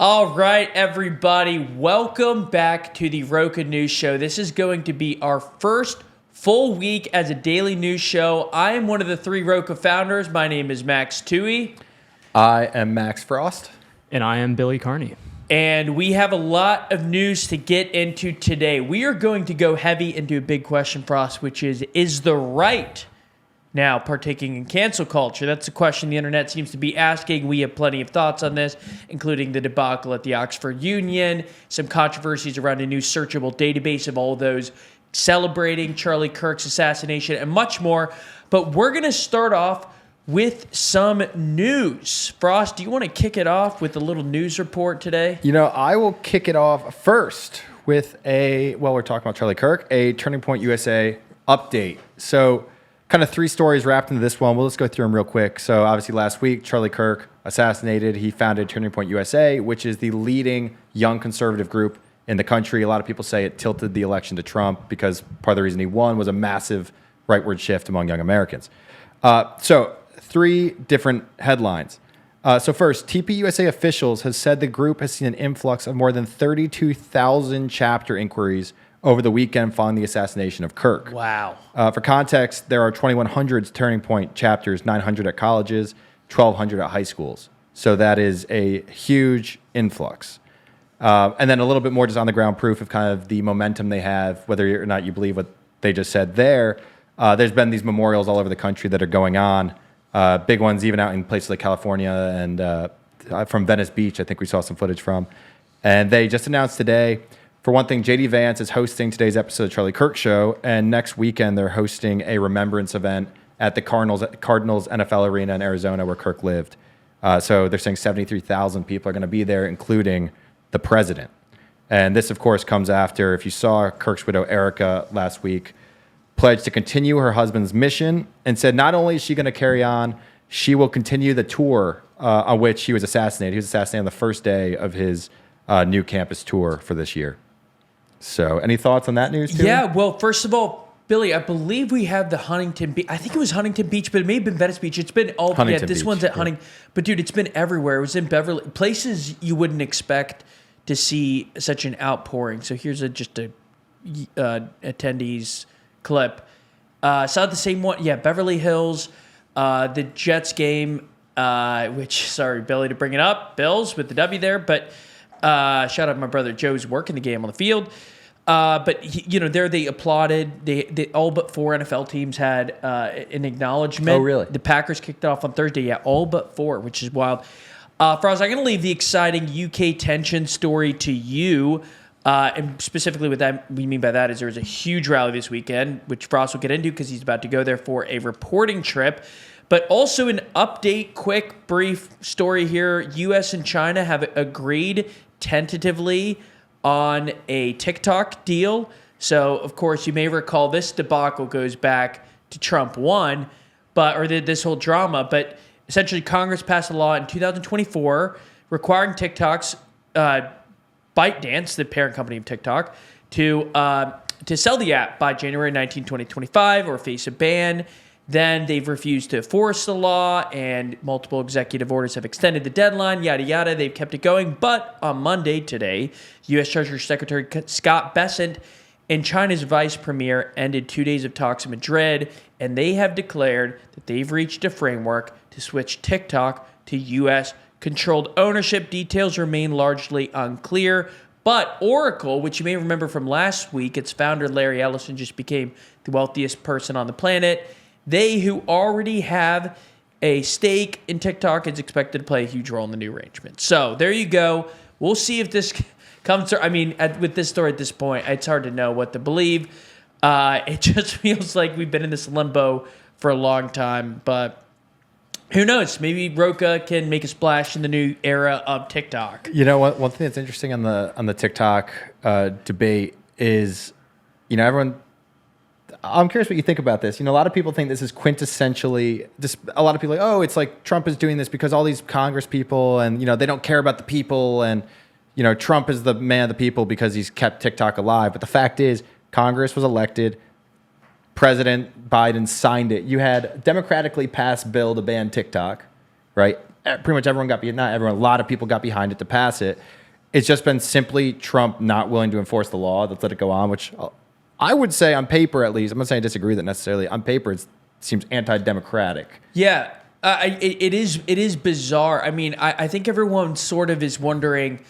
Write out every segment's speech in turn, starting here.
All right, everybody, welcome back to the Roka News Show. This is going to be our first full week as a daily news show. I am one of the three Roka founders. My name is Max Tui. I am Max Frost. And I am Billy Carney. And we have a lot of news to get into today. We are going to go heavy into a big question, Frost, which is the right now partaking in cancel culture? That's a question the internet seems to be asking. We have plenty of thoughts on this, including the debacle at the Oxford Union, some controversies around a new searchable database of all those celebrating Charlie Kirk's assassination, and much more. But we're going to start off with some news. Frost, do you want to kick it off with a little news report today? You know, I will kick it off first with we're talking about Charlie Kirk, a Turning Point USA update. So kind of three stories wrapped into this one. We'll just go through them real quick. So obviously last week, Charlie Kirk assassinated. He founded Turning Point USA, which is the leading young conservative group in the country. A lot of people say it tilted the election to Trump because part of the reason he won was a massive rightward shift among young Americans. So three different headlines. So first, TPUSA officials have said the group has seen an influx of more than 32,000 chapter inquiries over the weekend following the assassination of Kirk. Wow. For context, there are 2,100 Turning Point chapters, 900 at colleges, 1,200 at high schools. So that is a huge influx. And then a little bit more just on-the-ground proof of kind of the momentum they have, whether or not you believe what they just said there. There's been these memorials all over the country that are going on, big ones even out in places like California and from Venice Beach, I think we saw some footage from. And they just announced today, for one thing, Vance is hosting today's episode of Charlie Kirk Show, and next weekend they're hosting a remembrance event at the Cardinals NFL Arena in Arizona where Kirk lived. So they're saying 73,000 people are going to be there, including the president. And this, of course, comes after, if you saw Kirk's widow, Erica, last week, pledged to continue her husband's mission and said not only is she going to carry on, she will continue the tour on which he was assassinated. He was assassinated on the first day of his new campus tour for this year. So any thoughts on that news, too? Yeah, well, first of all, Billy, I believe we have the Huntington Beach. I think it was Huntington Beach, but it may have been Venice Beach. It's been all Huntington this Beach, one's at Huntington. But dude, it's been everywhere. It was in Beverly, places you wouldn't expect to see such an outpouring. So here's just a attendees clip. Saw the same one. Yeah, Beverly Hills, the Jets game, which, sorry, Billy, to bring it up. Bills with the W there, but shout out to my brother Joe's working the game on the field. But there they applauded. They all but four NFL teams had an acknowledgement. Oh, really? The Packers kicked it off on Thursday. Yeah, all but four, which is wild. Frost, I'm going to leave the exciting UK tension story to you. And specifically what we mean by that is there was a huge rally this weekend, which Frost will get into because he's about to go there for a reporting trip. But also an update, quick, brief story here. U.S. and China have agreed tentatively on a TikTok deal. So, of course, you may recall this debacle goes back to Trump 1, this whole drama. But essentially, Congress passed a law in 2024 requiring TikTok's ByteDance, the parent company of TikTok, to sell the app by January 19, 2025 or face a ban. Then they've refused to enforce the law, and multiple executive orders have extended the deadline, yada, yada. They've kept it going. But on Monday today, U.S. Treasury Secretary Scott Bessent and China's vice premier ended 2 days of talks in Madrid, and they have declared that they've reached a framework to switch TikTok to U.S.-controlled ownership. Details remain largely unclear. But Oracle, which you may remember from last week, its founder Larry Ellison just became the wealthiest person on the planet. They, who already have a stake in TikTok, is expected to play a huge role in the new arrangement. So there you go. We'll see if this comes to, with this story at this point, it's hard to know what to believe. It just feels like we've been in this limbo for a long time. But who knows? Maybe Roka can make a splash in the new era of TikTok. You know, one thing that's interesting on the TikTok debate is, everyone. I'm curious what you think about this. A lot of people think this is quintessentially just a lot of people are like, oh, it's like Trump is doing this because all these Congress people and, they don't care about the people. And, Trump is the man of the people because he's kept TikTok alive. But the fact is Congress was elected. President Biden signed it. You had a democratically passed bill to ban TikTok, right? pretty much everyone got behind, not everyone, a lot of people got behind it to pass it. It's just been simply Trump not willing to enforce the law that's let it go on, which I would say on paper, at least, I'm not saying I disagree with it necessarily. On paper, it seems anti-democratic. Yeah, it is bizarre. I mean, I think everyone sort of is wondering.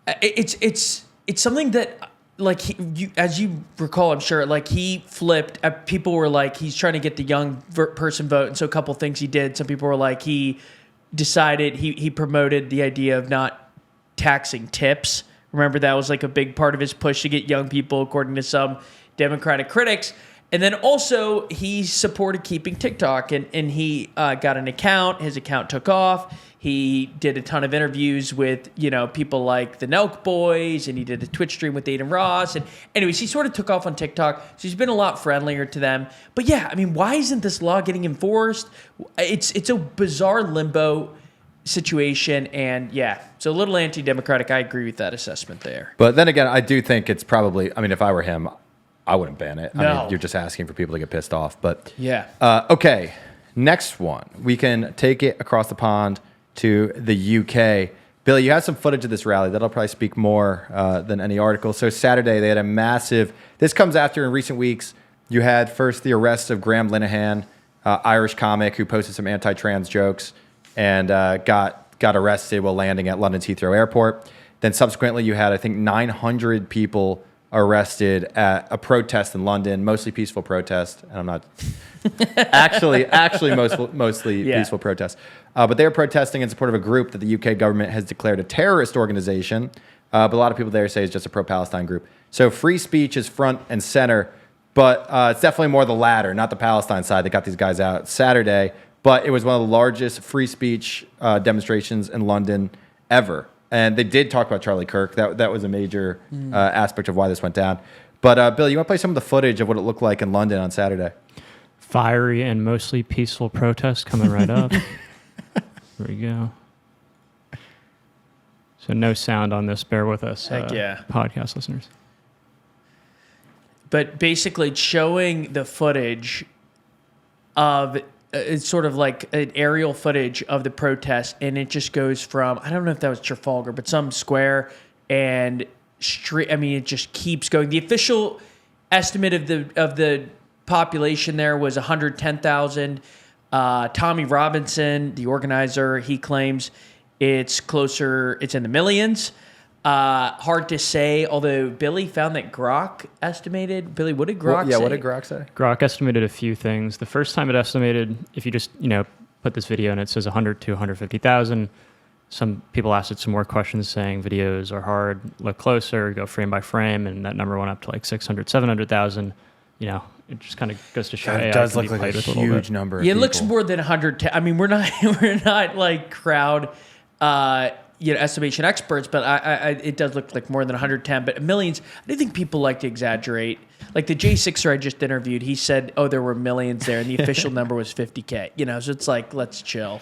It's something that, like, as you recall, I'm sure, like, he flipped. People were like, he's trying to get the young person vote, and so a couple things he did. Some people were like, he decided he promoted the idea of not taxing tips. Remember, that was like a big part of his push to get young people, according to some Democratic critics. And then also he supported keeping TikTok, and he got an account. His account took off. He did a ton of interviews with, people like the Nelk Boys, and he did a Twitch stream with Aiden Ross. And anyways, he sort of took off on TikTok. So he's been a lot friendlier to them. But yeah, I mean, why isn't this law getting enforced? It's a bizarre limbo situation, and yeah, it's a little anti-democratic. I agree with that assessment there. But then again, I do think it's probably, I mean, if I were him, I wouldn't ban it. No. I mean, you're just asking for people to get pissed off. But yeah. Okay, next one. We can take it across the pond to the UK. Billy, you had some footage of this rally. That'll probably speak more than any article. So Saturday, they had a massive, this comes after in recent weeks, you had first the arrest of Graham Linehan, Irish comic who posted some anti-trans jokes and got arrested while landing at London's Heathrow Airport. Then subsequently, you had, I think, 900 people arrested at a protest in London, mostly peaceful protest. And I'm not actually mostly peaceful protest. But they were protesting in support of a group that the UK government has declared a terrorist organization. But a lot of people there say it's just a pro-Palestine group. So free speech is front and center, but it's definitely more the latter, not the Palestine side that got these guys out Saturday. But it was one of the largest free speech demonstrations in London ever. And they did talk about Charlie Kirk. That was a major aspect of why this went down. But Bill, you want to play some of the footage of what it looked like in London on Saturday? Fiery and mostly peaceful protests coming right up. Here we go. So no sound on this. Bear with us, Heck yeah. podcast listeners. But basically, it's showing the footage of it's sort of like an aerial footage of the protest, and it just goes from, I don't know if that was Trafalgar, but some square and street. I mean, it just keeps going. The official estimate of the population there was 110,000. Tommy Robinson, the organizer, he claims it's in the millions. Hard to say, although Billy found that Grok estimated. Billy, what did Grok say? Yeah, what did Grok say? Grok estimated a few things. The first time it estimated, if you just, put this video and it says 100 to 150,000, some people asked it some more questions saying videos are hard, look closer, go frame by frame, and that number went up to like 600, 700,000. It just kind of goes to show God, it does look like a huge number. Yeah, it looks more than 100. I mean, we're not like crowd estimation experts, but it does look like more than 110. But millions, I do think people like to exaggerate. Like the J6er I just interviewed, he said, "Oh, there were millions there," and the official number was 50K. So it's like, let's chill.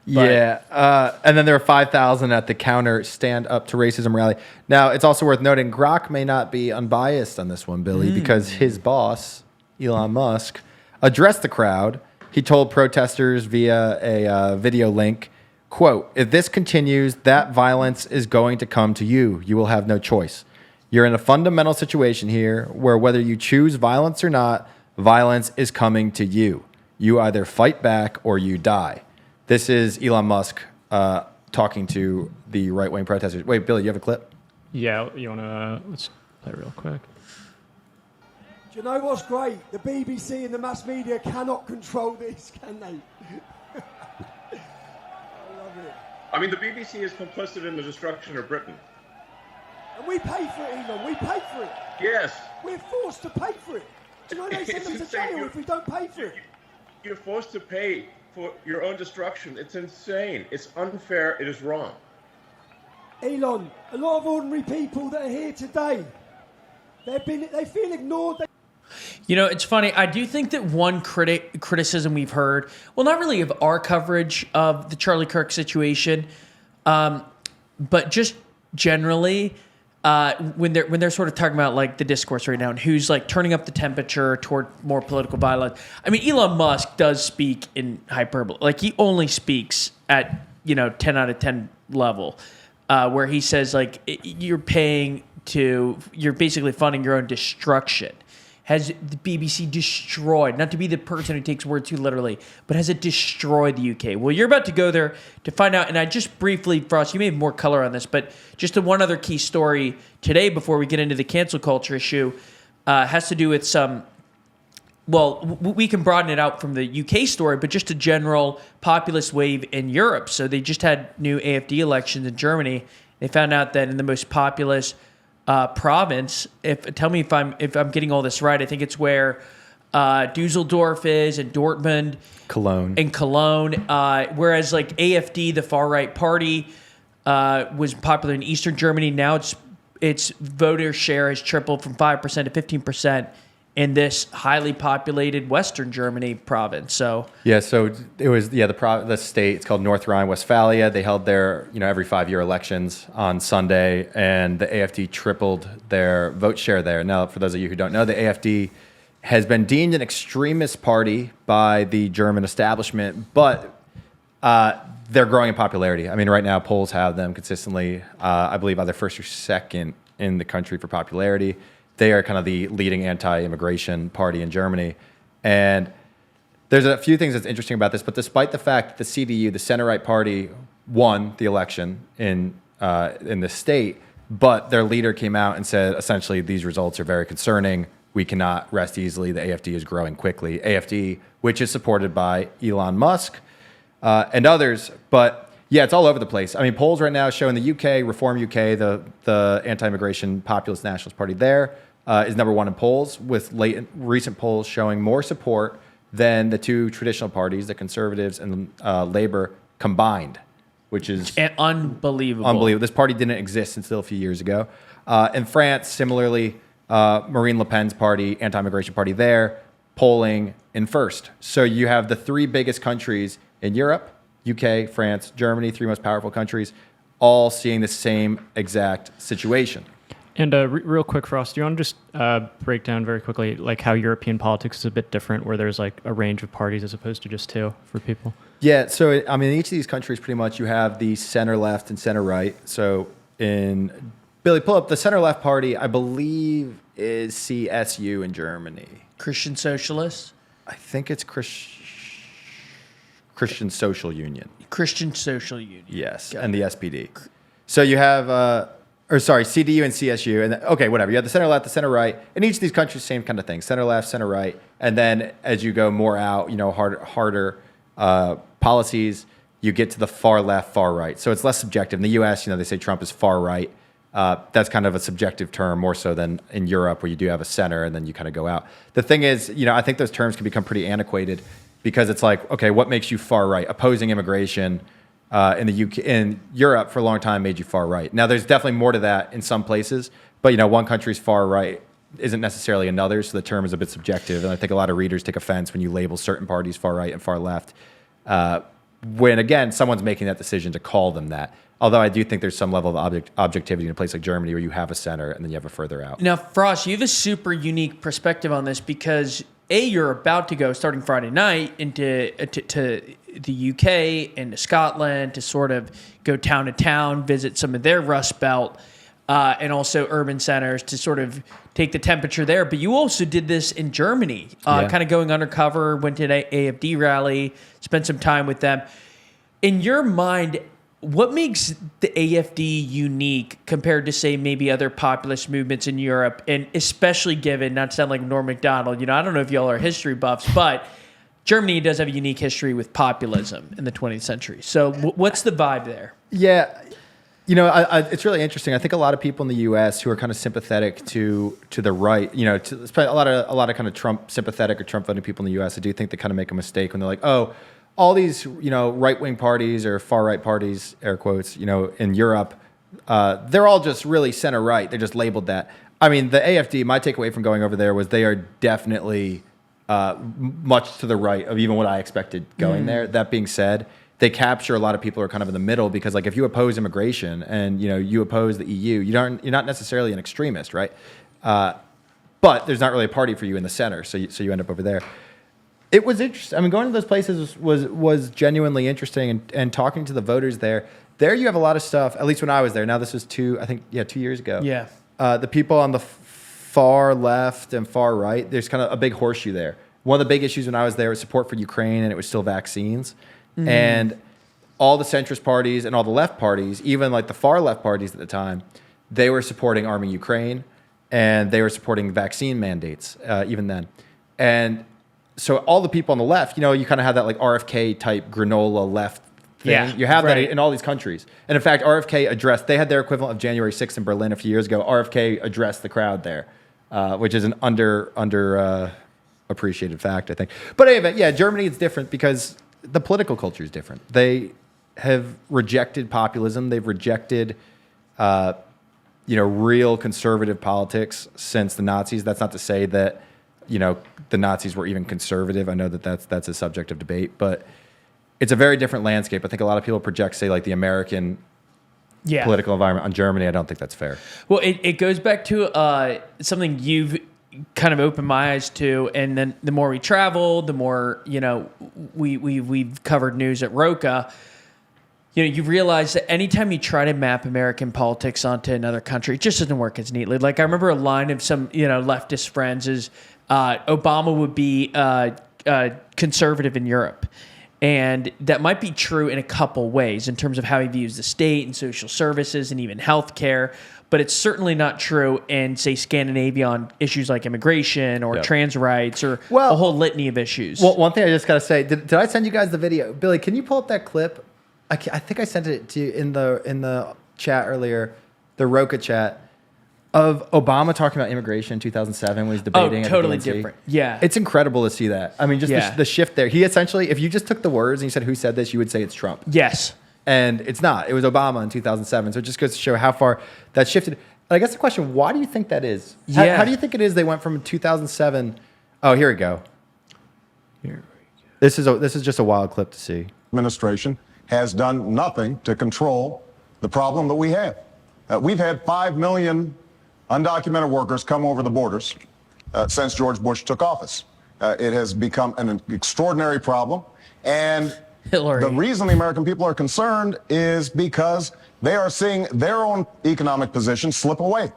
But, yeah, and then there were 5,000 at the counter Stand Up to Racism rally. Now, it's also worth noting Grok may not be unbiased on this one, Billy, because his boss, Elon Musk, addressed the crowd. He told protesters via a video link, quote, "If this continues, that violence is going to come to you. You will have no choice. You're in a fundamental situation here where whether you choose violence or not, violence is coming to you. You either fight back or you die." This is Elon Musk talking to the right-wing protesters. Wait, Billy, you have a clip? Yeah, you want to, let's play real quick. Do you know what's great? The BBC and the mass media cannot control this, can they? I mean, the BBC is complicit in the destruction of Britain. And we pay for it, Elon. We pay for it. Yes. We're forced to pay for it. Do you know they send them to jail if we don't pay for it? You're forced to pay for your own destruction. It's insane. It's unfair. It is wrong. Elon, a lot of ordinary people that are here today, they feel ignored. It's funny. I do think that one criticism we've heard, well, not really of our coverage of the Charlie Kirk situation, but just generally, when they're sort of talking about like the discourse right now and who's like turning up the temperature toward more political violence. I mean, Elon Musk does speak in hyperbole. Like he only speaks at 10 out of 10 level, where he says like you're basically funding your own destruction. Has the BBC destroyed, not to be the person who takes words too literally, but has it destroyed the UK? Well, you're about to go there to find out. And I just briefly, Frost, you may have more color on this, but just the one other key story today before we get into the cancel culture issue has to do with we can broaden it out from the UK story, but just a general populist wave in Europe. So they just had new AfD elections in Germany. They found out that in the most populous province, tell me if I'm getting all this right. I think it's where Dusseldorf is and Dortmund, Cologne. Whereas like AfD, the far right party, was popular in Eastern Germany. Now its voter share has tripled from 5% to 15% in this highly populated Western Germany province. So so it was the state. It's called North Rhine-Westphalia. They held their every 5-year elections on Sunday, and the AfD tripled their vote share there. Now, for those of you who don't know, the AfD has been deemed an extremist party by the German establishment, but they're growing in popularity. I mean, right now polls have them consistently, I believe, either first or second in the country for popularity. They are kind of the leading anti-immigration party in Germany. And there's a few things that's interesting about this, but despite the fact that the CDU, the center-right party, won the election in the state, but their leader came out and said, essentially, these results are very concerning. We cannot rest easily. The AfD is growing quickly. AfD, which is supported by Elon Musk and others, but yeah, it's all over the place. I mean, polls right now show in the UK, Reform UK, the anti-immigration populist nationalist party there, is number one in polls, with recent polls showing more support than the two traditional parties, the Conservatives and Labour combined, which is unbelievable. This party didn't exist until a few years ago. In France, similarly, Marine Le Pen's party, anti-immigration party there, polling in first. So you have the three biggest countries in Europe, UK, France, Germany, three most powerful countries, all seeing the same exact situation. And real quick, Frost, do you want to just break down very quickly like how European politics is a bit different, where there's like a range of parties as opposed to just two for people? Yeah, so I mean, in each of these countries, pretty much you have the center left and center right. So in Billy, pull up the center left party, I believe is CSU in Germany. Christian Socialists? I think it's Christian Social Union. Christian Social Union. Yes, and the SPD. So you have, CDU and CSU, and whatever. You have the center left, the center right. In each of these countries, same kind of thing: center left, center right, and then as you go more out, harder policies, you get to the far left, far right. So it's less subjective. In the U.S., they say Trump is far right. That's kind of a subjective term, more so than in Europe, where you do have a center, and then you kind of go out. The thing is, I think those terms can become pretty antiquated, because it's like, okay, what makes you far right? Opposing immigration in Europe for a long time made you far right. Now, there's definitely more to that in some places, but one country's far right isn't necessarily another, so the term is a bit subjective. And I think a lot of readers take offense when you label certain parties far right and far left, when again someone's making that decision to call them that. Although I do think there's some level of objectivity in a place like Germany, where you have a center and then you have a further out. Now, Frost, you have a super unique perspective on this, because you're about to go, starting Friday night, into to the UK and to Scotland to sort of go town to town, visit some of their Rust Belt and also urban centers to sort of take the temperature there. But you also did this in Germany, kind of going undercover, went to an AfD rally, spent some time with them. In your mind, what makes the AfD unique compared to, say, maybe other populist movements in Europe, and especially given, not to sound like Norm Macdonald, I don't know if y'all are history buffs, but Germany does have a unique history with populism in the 20th century. So what's the vibe there? Yeah, it's really interesting. I think a lot of people in the U.S. who are kind of sympathetic to the right, a lot of kind of Trump sympathetic or Trump voting people in the U.S. I do think they kind of make a mistake when they're like, oh, all these, right-wing parties or far-right parties, air quotes, in Europe, they're all just really center-right. They're just labeled that. I mean, the AfD, my takeaway from going over there was they are definitely much to the right of even what I expected going there. That being said, they capture a lot of people who are kind of in the middle because, like, if you oppose immigration and you oppose the EU, you're not necessarily an extremist, right? But there's not really a party for you in the center, so you end up over there. It was interesting. I mean, going to those places was genuinely interesting, and talking to the voters there. There, you have a lot of stuff. At least when I was there. Now this was 2 years ago. Yeah. The people on the far left and far right, there's kind of a big horseshoe there. One of the big issues when I was there was support for Ukraine, and it was still vaccines. Mm. And all the centrist parties and all the left parties, even like the far left parties at the time, they were supporting arming Ukraine, and they were supporting vaccine mandates even then. And so all the people on the left, you kind of have that like RFK type granola left thing. Yeah, you have right. that in all these countries. And in fact, RFK addressed, they had their equivalent of January 6th in Berlin a few years ago. RFK addressed the crowd there, which is an under appreciated fact, I think. But anyway, yeah, Germany is different because the political culture is different. They have rejected populism. They've rejected, real conservative politics since the Nazis. That's not to say that, the Nazis were even conservative. I know that's a subject of debate, but it's a very different landscape. I think a lot of people project, say, like the American political environment on Germany. I don't think that's fair. Well, it goes back to something you've kind of opened my eyes to, and then the more we travel, the more we've covered news at Roca. You realize that anytime you try to map American politics onto another country, it just doesn't work as neatly. Like I remember a line of some leftist friends is Obama would be conservative in Europe. And that might be true in a couple ways in terms of how he views the state and social services and even healthcare. But it's certainly not true in, say, Scandinavia on issues like immigration or trans rights or a whole litany of issues. Well, one thing I just got to say, did I send you guys the video? Billy, can you pull up that clip? I think I sent it to you in the chat earlier, the Roca chat, of Obama talking about immigration in 2007 when he was debating. Oh, totally at the DNC. different. Yeah. It's incredible to see that. I mean, just the shift there. He essentially, if you just took the words and you said, who said this, you would say it's Trump. Yes. And it's not. It was Obama in 2007. So it just goes to show how far that shifted. I guess the question, why do you think that is? How do you think it is they went from 2007? Oh, here we go. This is just a wild clip to see. Administration has done nothing to control the problem that we have. We've had 5 million undocumented workers come over the borders since George Bush took office. It has become an extraordinary problem. And the reason the American people are concerned is because they are seeing their own economic position slip away.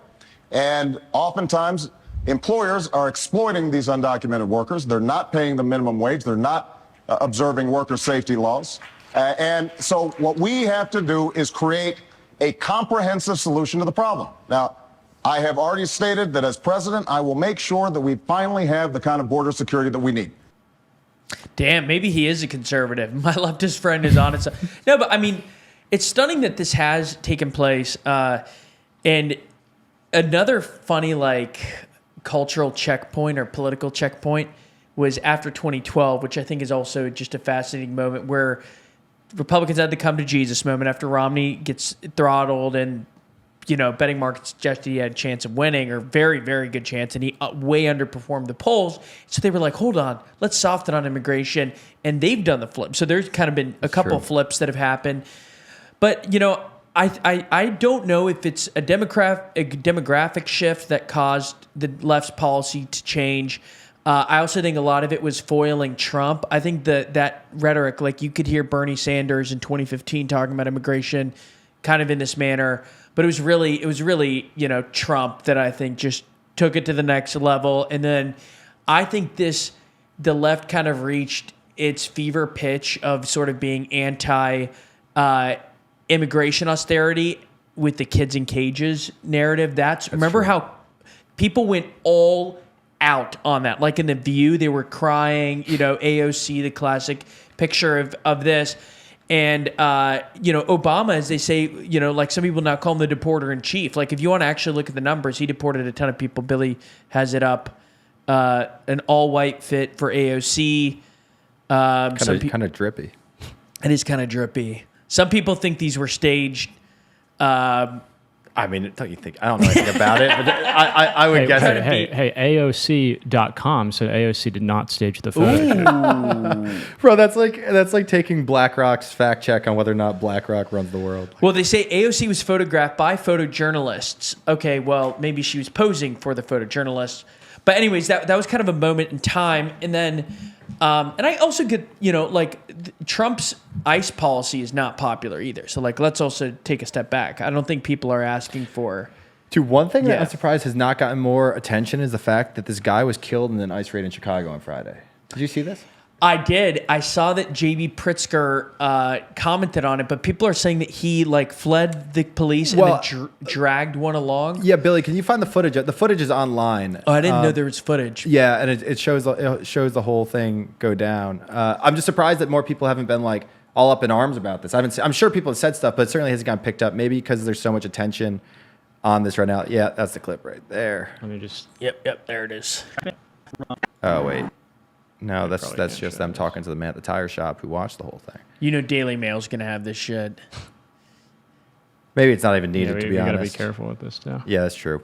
And oftentimes, employers are exploiting these undocumented workers. They're not paying the minimum wage. They're not observing worker safety laws. And so what we have to do is create a comprehensive solution to the problem. Now, I have already stated that as president, I will make sure that we finally have the kind of border security that we need. Damn, maybe he is a conservative. My leftist friend is on it. No, but I mean, it's stunning that this has taken place. And another funny, cultural checkpoint or political checkpoint was after 2012, which I think is also just a fascinating moment where Republicans had the come to Jesus moment after Romney gets throttled and, betting markets suggested he had a chance of winning or very, very good chance, and he way underperformed the polls. So they were like, hold on, let's soften on immigration. And they've done the flip. So there's kind of been a couple flips that have happened. But, I don't know if it's a demographic shift that caused the left's policy to change. I also think a lot of it was foiling Trump. I think that rhetoric, like you could hear Bernie Sanders in 2015 talking about immigration kind of in this manner, but it was really, Trump that I think just took it to the next level. And then I think the left kind of reached its fever pitch of sort of being anti immigration austerity with the kids in cages narrative. Remember how people went all out on that. Like in The View, they were crying, AOC, the classic picture of this. And, Obama, as they say, like some people now call him the deporter in chief. Like if you want to actually look at the numbers, he deported a ton of people. Billy has it up. An all-white fit for AOC. Kind of drippy. It is kind of drippy. Some people think these were staged. I I mean, don't you think? I don't know anything about it, but I would guess it. Hey, AOC.com said AOC did not stage the photo shoot. Bro, that's like taking BlackRock's fact check on whether or not BlackRock runs the world. Well, they say AOC was photographed by photojournalists. Okay, well, maybe she was posing for the photojournalists. But anyways, that was kind of a moment in time. And then, and I also get, Trump's ICE policy is not popular either. So, let's also take a step back. I don't think people are asking for... Dude, one thing that Yeah. I'm surprised has not gotten more attention is the fact that this guy was killed in an ICE raid in Chicago on Friday. Did you see this? I did. I saw that J.B. Pritzker commented on it, but people are saying that he fled the police and then dragged one along. Yeah, Billy, can you find the footage? The footage is online. Oh, I didn't know there was footage. Yeah, and it shows the whole thing go down. I'm just surprised that more people haven't been all up in arms about this. I'm sure people have said stuff, but it certainly hasn't gotten picked up. Maybe because there's so much attention on this right now. Yeah, that's the clip right there. Let me just... Yep, there it is. Oh wait. No, that's can't just show them this. talking to the man at the tire shop who watched the whole thing. Daily Mail's going to have this shit. Maybe it's not even needed we to be gotta honest. be careful with this too. Yeah, that's true.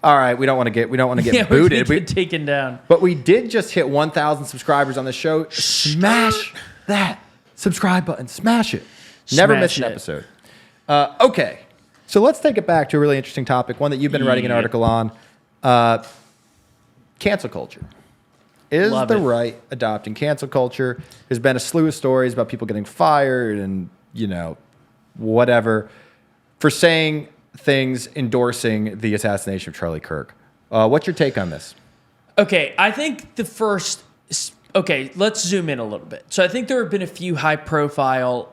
All right, we don't want to get Yeah, booted. we get taken down. But we did just hit 1,000 subscribers on the show. Smash that subscribe button. Smash it. Never Smash miss an it. episode. Okay, so let's take it back to a really interesting topic, one that you've been writing an article on. Cancel culture. Is Love the it. right adopting cancel culture? There's been a slew of stories about people getting fired and, whatever, for saying things endorsing the assassination of Charlie Kirk. What's your take on this? Okay, I think the first... Okay, let's zoom in a little bit. So I think there have been a few high-profile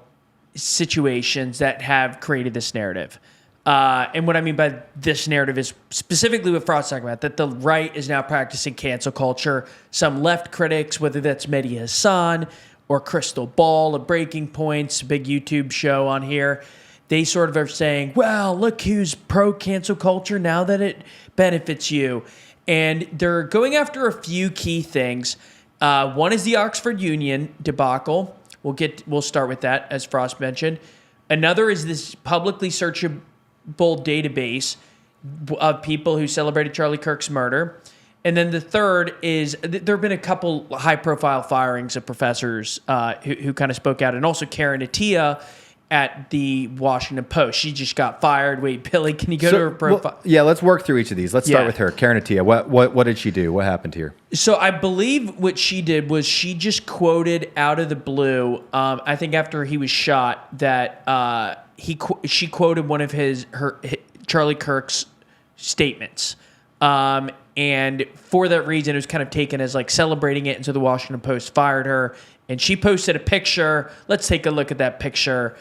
situations that have created this narrative. And what I mean by this narrative is specifically what Frost's talking about, that the right is now practicing cancel culture. Some left critics, whether that's Mehdi Hassan or Crystal Ball of Breaking Point's big YouTube show on here, they sort of are saying, well, look who's pro-cancel culture now that it benefits you. And they're going after a few key things. One is the Oxford Union debacle. We'll start with that, as Frost mentioned. Another is this publicly searchable database of people who celebrated Charlie Kirk's murder. And then the third is there have been a couple high-profile firings of professors who kind of spoke out, and also Karen Attiah at the Washington Post. She just got fired. Wait, Billy, can you go to her profile? Yeah, let's work through each of these. Let's start Yeah. with her, Karen Attiah. What did she do? What happened here? So I believe what she did was she just quoted out of the blue. I think after he was shot, that she quoted one of her Charlie Kirk's statements, and for that reason, it was kind of taken as celebrating it. And so the Washington Post fired her, and she posted a picture. Let's take a look at that picture.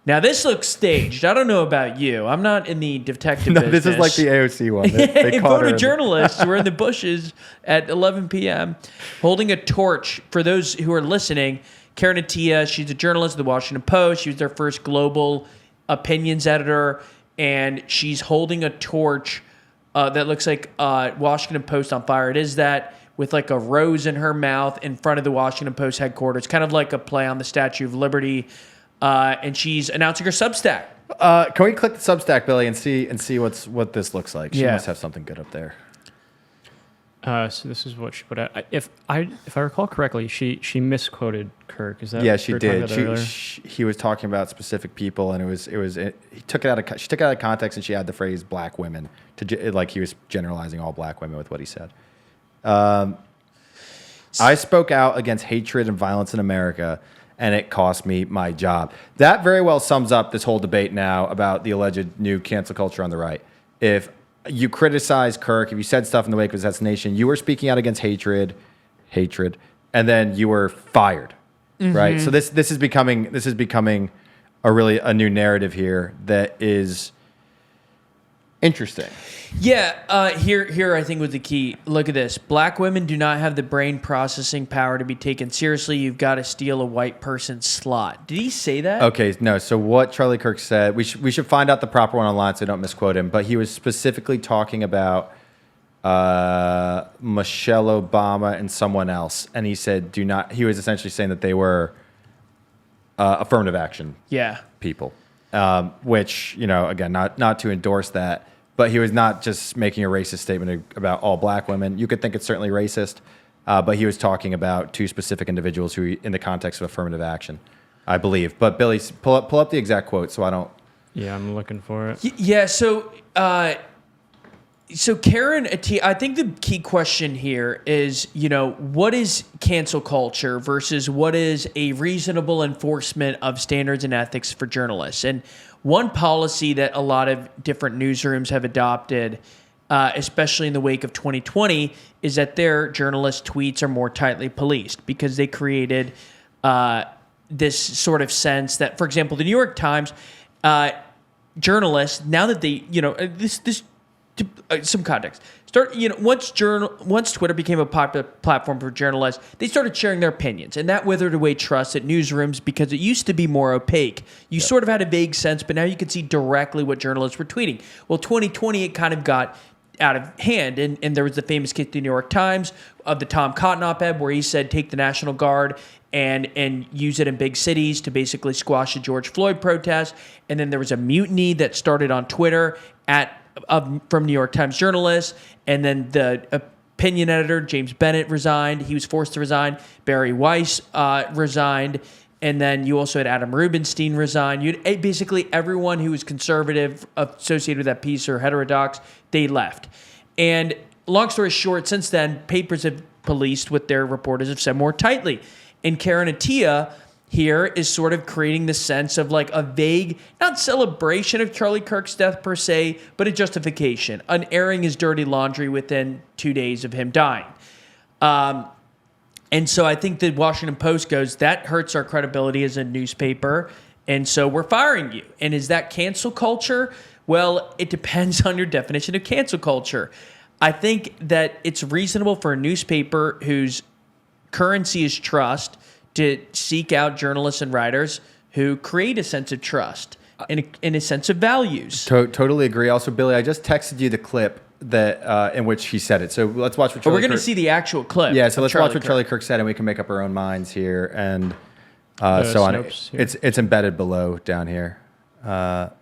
Now this looks staged. I don't know about you. I'm not in the detective business. This is like the AOC one. They caught her in the- Photojournalists were in the bushes at 11 p.m. holding a torch. For those who are listening, Karen Attiah, she's a journalist at the Washington Post. She was their first global opinions editor, and she's holding a torch that looks like Washington Post on fire. It is that, with a rose in her mouth in front of the Washington Post headquarters, kind of like a play on the Statue of Liberty. And she's announcing her Substack. Can we click the Substack, Billy, and see what this looks like? She Yeah. must have something good up there. So this is what she put out. If I recall correctly, she misquoted Kirk. Is that Yeah, what she you were talking did. about earlier? He was talking about specific people, and he took it out of she took it out of context, and she had the phrase "black women" he was generalizing all black women with what he said. I spoke out against hatred and violence in America, and it cost me my job. That very well sums up this whole debate now about the alleged new cancel culture on the right. If you criticize Kirk, if you said stuff in the wake of his assassination, you were speaking out against hatred, and then you were fired, right? So this is becoming a new narrative here that is interesting. Yeah, here I think was the key. Look at this. Black women do not have the brain processing power to be taken seriously. You've got to steal a white person's slot. Did he say that? Okay, no. So what Charlie Kirk said, we should find out the proper one online so I don't misquote him. But he was specifically talking about Michelle Obama and someone else, and he said, "Do not." He was essentially saying that they were affirmative action Yeah. people. which, again, not to endorse that, but he was not just making a racist statement about all black women. You could think it's certainly racist, but he was talking about two specific individuals who, in the context of affirmative action, I believe. But Billy, pull up the exact quote so I don't. Yeah, I'm looking for it. Yeah, so Karen Attiah, I think the key question here is, what is cancel culture versus what is a reasonable enforcement of standards and ethics for journalists? And one policy that a lot of different newsrooms have adopted, especially in the wake of 2020, is that their journalist tweets are more tightly policed because they created this sort of sense that, for example, the New York Times journalists, now that they, some context. Once Twitter became a popular platform for journalists, they started sharing their opinions, and that withered away trust at newsrooms because it used to be more opaque. You sort of had a vague sense, but now you could see directly what journalists were tweeting. Well, 2020, it kind of got out of hand, and there was the famous case of the New York Times of the Tom Cotton op-ed where he said take the National Guard and use it in big cities to basically squash the George Floyd protest. And then there was a mutiny that started on Twitter from New York Times journalists, and then the opinion editor, James Bennett, resigned. He was forced to resign. Barry Weiss resigned. And then you also had Adam Rubinstein resign. You had basically everyone who was conservative associated with that piece or heterodox, they left. And long story short, since then, papers have policed what their reporters have said more tightly. And Karen Attiah here is sort of creating the sense of like a vague, not celebration of Charlie Kirk's death per se, but a justification, an airing his dirty laundry within 2 days of him dying. And so I think the Washington Post goes, that hurts our credibility as a newspaper, and so we're firing you. And is that cancel culture? Well, it depends on your definition of cancel culture. I think that it's reasonable for a newspaper whose currency is trust to seek out journalists and writers who create a sense of trust and a sense of values. Totally agree. Also, Billy, I just texted you the clip that in which he said it. So let's watch what Charlie We're going to see the actual clip. Yeah, so let's watch what Charlie Kirk said, and we can make up our own minds here. And so on. It's embedded below down here. Let's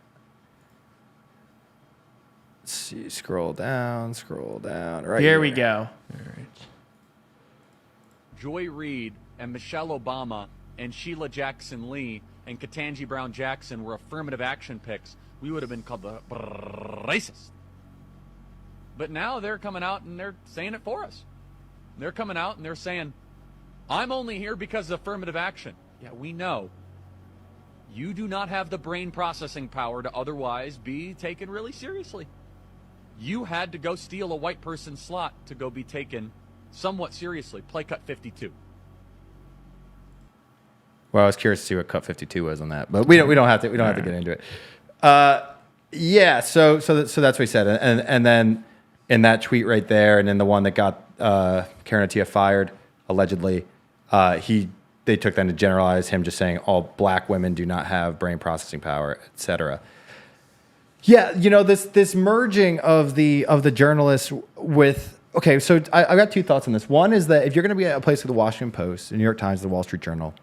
see. Scroll down. Right here we go. All right. Joy Reid and Michelle Obama and Sheila Jackson Lee and Ketanji Brown Jackson were affirmative action picks, we would have been called the racist. But now they're coming out and they're saying it for us. They're coming out and they're saying, I'm only here because of affirmative action. Yeah, we know. You do not have the brain processing power to otherwise be taken really seriously. You had to go steal a white person's slot to go be taken somewhat seriously. Play cut 52. Well, I was curious to see what cut 52 was on that, but we don't have to get into it. Yeah, so that's what he said, and then in that tweet right there, and in the one that got Karen Attiah fired allegedly, they took that to generalize him just saying all black women do not have brain processing power, etc. Yeah, this merging of the journalists with. Okay, so I got two thoughts on this. One is that if you're going to be at a place like the Washington Post, the New York Times, the Wall Street Journal,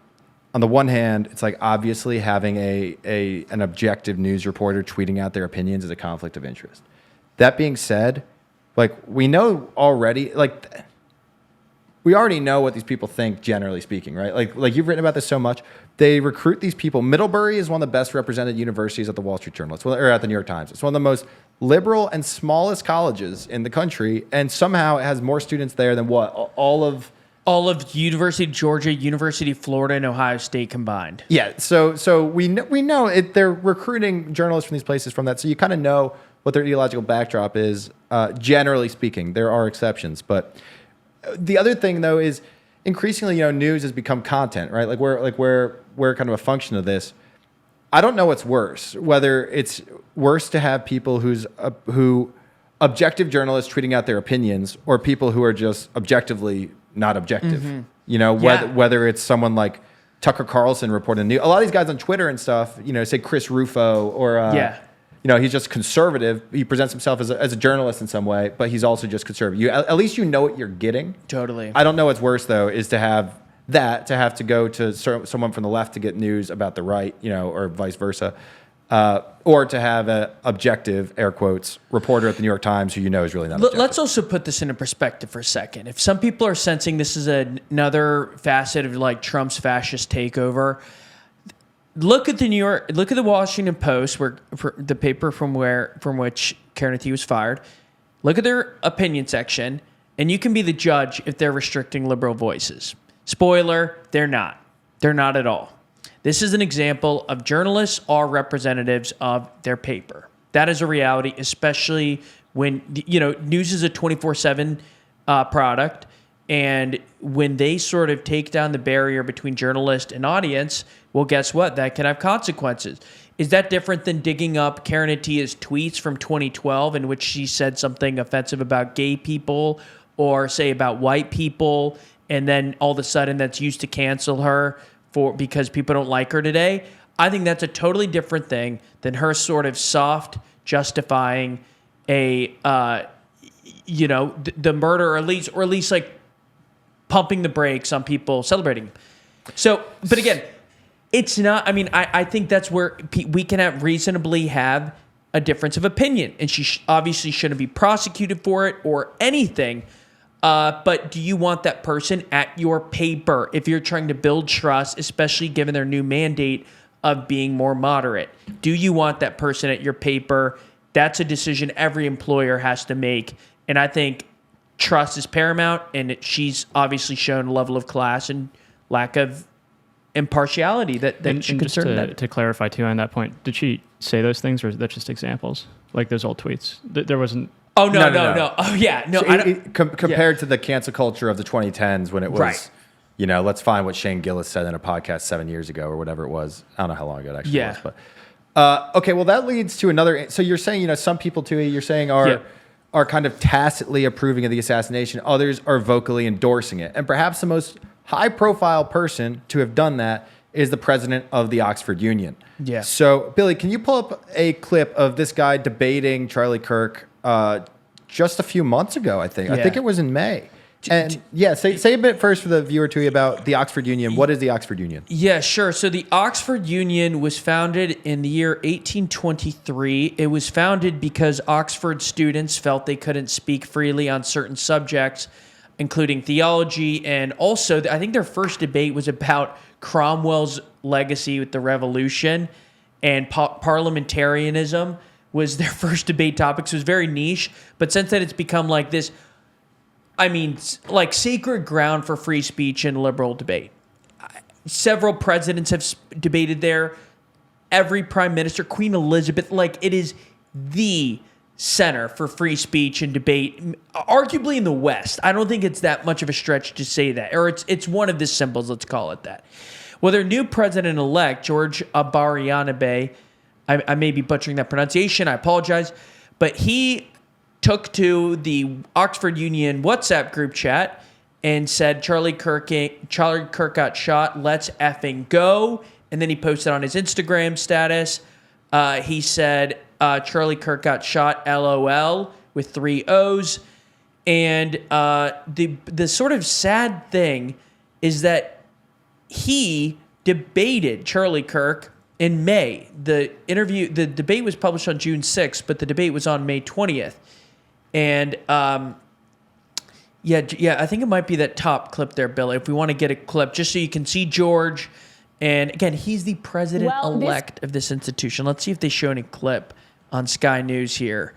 on the one hand, it's like obviously having an objective news reporter tweeting out their opinions is a conflict of interest. That being said, like we know already, we already know what these people think, generally speaking, right? Like you've written about this so much. They recruit these people. Middlebury is one of the best represented universities at the Wall Street Journal, or at the New York Times. It's one of the most liberal and smallest colleges in the country, and somehow it has more students there than what? All of University of Georgia, University of Florida, and Ohio State combined. Yeah, so we know it. They're recruiting journalists from these places from that, so you kind of know what their ideological backdrop is. Generally speaking, there are exceptions, but the other thing though is increasingly, news has become content, right? We're kind of a function of this. I don't know what's worse, whether it's worse to have people who objective journalists tweeting out their opinions, or people who are just objectively not objective. Mm-hmm. Whether it's someone like Tucker Carlson reporting the news. A lot of these guys on Twitter and stuff, say Chris Rufo or he's just conservative. He presents himself as a journalist in some way, but he's also just conservative. At least you know what you're getting. Totally. I don't know what's worse though is to have to go to someone from the left to get news about the right, or vice versa. or to have an objective, air quotes, reporter at the New York Times who is really not objective. Let's also put this into perspective for a second. If some people are sensing this is another facet of like Trump's fascist takeover, look at the Washington Post, the paper from which Karen Attiah was fired. Look at their opinion section, and you can be the judge if they're restricting liberal voices. Spoiler, they're not. They're not at all. This is an example of journalists are representatives of their paper. That is a reality, especially when, news is a 24/7 product. And when they sort of take down the barrier between journalist and audience, well, guess what? That can have consequences. Is that different than digging up Karen Attiah's tweets from 2012 in which she said something offensive about gay people or say about white people, and then all of a sudden that's used to cancel her because people don't like her today? I think that's a totally different thing than her sort of soft justifying the murder, or at least like pumping the brakes on people celebrating. So, but again, it's not. I mean, I think that's where we can reasonably have a difference of opinion, and she obviously shouldn't be prosecuted for it or anything. But do you want that person at your paper if you're trying to build trust, especially given their new mandate of being more moderate? Do you want that person at your paper? That's a decision every employer has to make. And I think trust is paramount, and she's obviously shown a level of class and lack of impartiality that should concern that. To clarify, too, on that point, did she say those things, or is that just examples? Like those old tweets? There wasn't... Oh, no. Oh, yeah. No, compared to the cancel culture of the 2010s when it was, right. Let's find what Shane Gillis said in a podcast 7 years ago or whatever it was. I don't know how long ago it actually was. But, okay, well, that leads to another. So you're saying, some people, too, you're saying are kind of tacitly approving of the assassination. Others are vocally endorsing it. And perhaps the most high-profile person to have done that is the president of the Oxford Union. Yeah. So, Billy, can you pull up a clip of this guy debating Charlie Kirk just a few months ago, I think. Yeah. I think it was in May. And say a bit first for the viewer too about the Oxford Union. What is the Oxford Union? Yeah, sure. So the Oxford Union was founded in the year 1823. It was founded because Oxford students felt they couldn't speak freely on certain subjects, including theology, and also I think their first debate was about Cromwell's legacy with the Revolution, and parliamentarianism was their first debate topic. So it was very niche, but since then it's become like this, like sacred ground for free speech and liberal debate. Several presidents have debated there. Every prime minister, Queen Elizabeth, it is the center for free speech and debate, arguably in the West. I don't think it's that much of a stretch to say that, or it's one of the symbols, let's call it that. Well, their new president-elect, George Abarianabe, I may be butchering that pronunciation, I apologize, but he took to the Oxford Union WhatsApp group chat and said, Charlie Kirk got shot, let's effing go. And then he posted on his Instagram status, he said, Charlie Kirk got shot, LOL, with 3 O's. And the sort of sad thing is that he debated Charlie Kirk in May. The debate was published on June 6th, but the debate was on May 20th. And I think it might be that top clip there, Billy, if we want to get a clip, just so you can see George. And again, he's the president-elect of this institution. Let's see if they show any clip on Sky News here.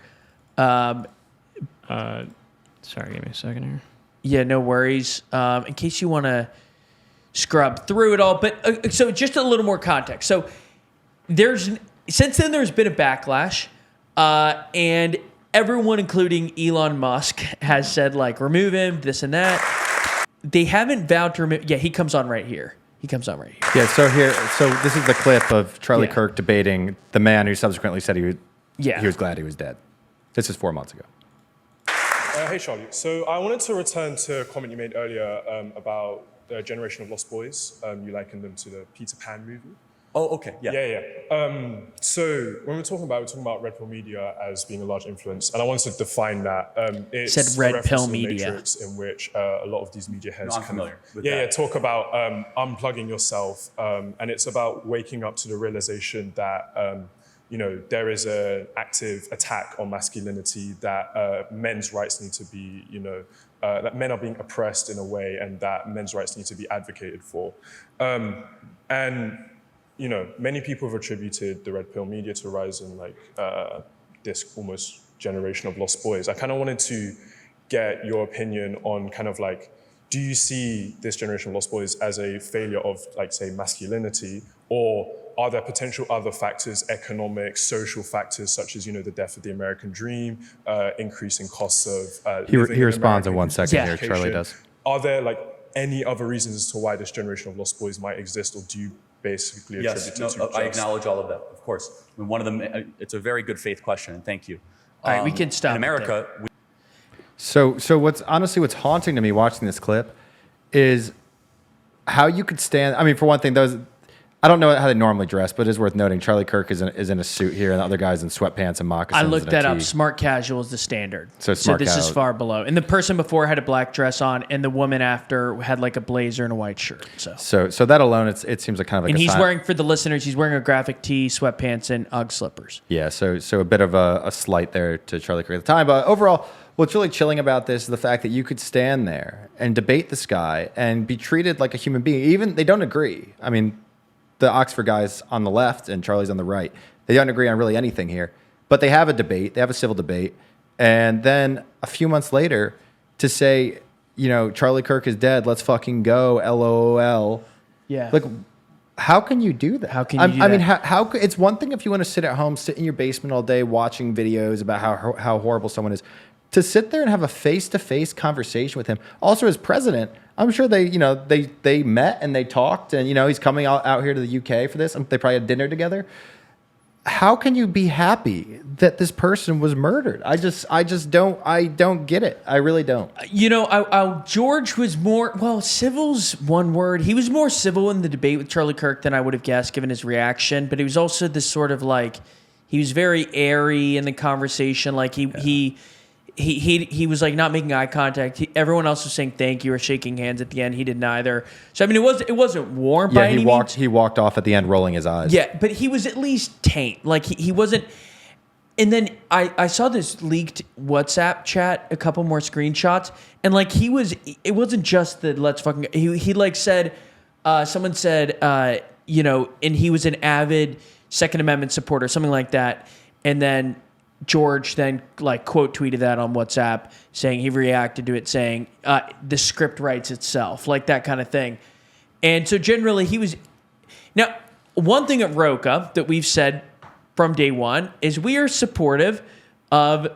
Sorry, give me a second here. Yeah, no worries. In case you want to scrub through it all. But so just a little more context. So since then there's been a backlash, and everyone, including Elon Musk, has said remove him, this and that. They haven't vowed to remove. Yeah, he comes on right here. Yeah. So this is the clip of Charlie Kirk debating the man who subsequently said he was glad he was dead. This is 4 months ago. Hey, Charlie. So I wanted to return to a comment you made earlier about the generation of lost boys. You likened them to the Peter Pan movie. Oh, okay. Yeah. So when we're talking about Red Pill Media as being a large influence, and I wanted to define that. It's said Red Pill Media, Matrix, in which a lot of these media heads talk about unplugging yourself, and it's about waking up to the realization that there is an active attack on masculinity, that men's rights need to be, that men are being oppressed in a way, and that men's rights need to be advocated for. And many people have attributed the red pill media to a rise in this almost generation of lost boys. I kind of wanted to get your opinion on kind of do you see this generation of lost boys as a failure of say masculinity, or are there potential other factors, economic, social factors, such as the death of the American dream, increasing costs of He living in responds in American 1 second here, education? Charlie does. Are there any other reasons as to why this generation of lost boys might exist, or do you basically attribute it to I acknowledge all of that, of course. I mean, one of them, it's a very good faith question, and thank you. All right, we can stop in it America. So what's haunting to me watching this clip is how you could stand. I mean, for one thing, I don't know how they normally dress, but it is worth noting Charlie Kirk is in a suit here, and the other guy's in sweatpants and moccasins. I looked and a that up. tee. Smart casual is the standard. So this smart is casual. far below. And the person before had a black dress on, and the woman after had a blazer and a white shirt. So that alone, it seems like kind of like. And a he's sign. wearing, for the listeners, he's wearing a graphic tee, sweatpants, and UGG slippers. Yeah, so a bit of a slight there to Charlie Kirk at the time, but overall, what's really chilling about this is the fact that you could stand there and debate this guy and be treated like a human being. Even they don't agree. I mean, the Oxford guy's on the left and Charlie's on the right. They don't agree on really anything here, but they have a debate. They have a civil debate, and then a few months later, to say, Charlie Kirk is dead. Let's fucking go. LOL. Yeah. How can you do that? How can you do that? I mean, how it's one thing if you want to sit at home, sit in your basement all day watching videos about how horrible someone is. To sit there and have a face-to-face conversation with him. Also, as president, I'm sure they met and they talked, and he's coming out here to the UK for this. They probably had dinner together. How can you be happy that this person was murdered? I just don't get it. I really don't. George was more, civil's one word. He was more civil in the debate with Charlie Kirk than I would have guessed given his reaction, but he was also this sort of he was very airy in the conversation. He was not making eye contact. Everyone else was saying thank you or shaking hands at the end. He did neither. So I mean, it wasn't warm by any means. He walked off at the end, rolling his eyes. Yeah, but he was at least tame. He wasn't. And then I saw this leaked WhatsApp chat, a couple more screenshots, and it wasn't just the let's fucking. He said, someone said, and he was an avid Second Amendment supporter, something like that, and then George then quote tweeted that on WhatsApp, saying he reacted to it, saying the script writes itself, that kind of thing. And so generally he was. Now, one thing at Roca that we've said from day one is we are supportive of